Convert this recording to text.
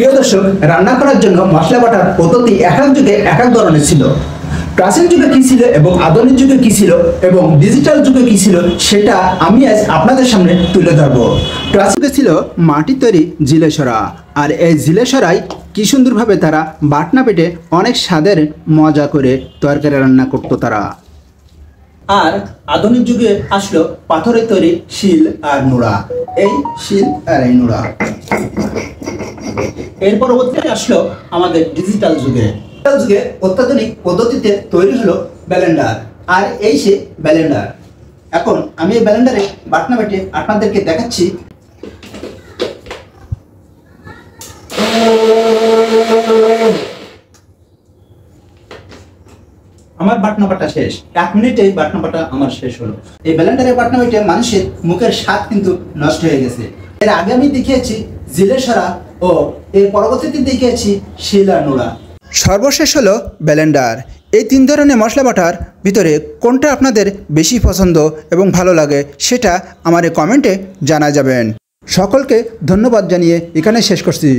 প্রিয় দর্শক, রান্না করার জন্য মশলা বাটার পদ্ধতি এক এক যুগে এক এক ধরনের ছিল। প্রাচীন যুগে কি ছিল এবং আধুনিক যুগে কি ছিল এবং ডিজিটাল যুগে কি ছিল সেটা আমি আজ আপনাদের সামনে তুলে ধরবো। প্রাচীন যুগে ছিল মাটির তৈরি জিলেসরা, আর এই জিলেসরাই কি সুন্দরভাবে তারা বাটনা পেটে অনেক স্বাদের মজা করে তরকারি রান্না করতো তারা। আর আধুনিক যুগে আসলো পাথরের তৈরি শিল আর নোড়া। এই শিল আর এই নোড়া। এর পরবর্তীতে আসলো আমাদের ডিজিটাল যুগে। ডিজিটাল যুগে অত্যাধুনিক পদ্ধতিতে তৈরি হলো ব্লেন্ডার, আর এই সে ব্লেন্ডার। এখন আমি এই ব্লেন্ডারে বাটনা বেটে আপনাদেরকে দেখাচ্ছি। আমার বাটনা বাটা শেষ, 1 মিনিটে বাটনা বাটা আমার শেষ হলো। এই ব্লেন্ডারে বাটনা বেটে মানুষের মুখের স্বাদ কিন্তু নষ্ট হয়ে গেছে। এর আগে আমি দেখিয়েছি জিলেসরা ও এর পরবর্তীতে দেখিয়েছি শিল আর নোড়া। সর্বশেষ হলো ব্লেন্ডার। এই 3 ধরনের মশলা বাটার ভিতরে কোনটা আপনাদের বেশি পছন্দ এবং ভালো লাগে সেটা আমার কমেন্টে জানা যাবেন। সকলকে ধন্যবাদ জানিয়ে এখানে শেষ করছি।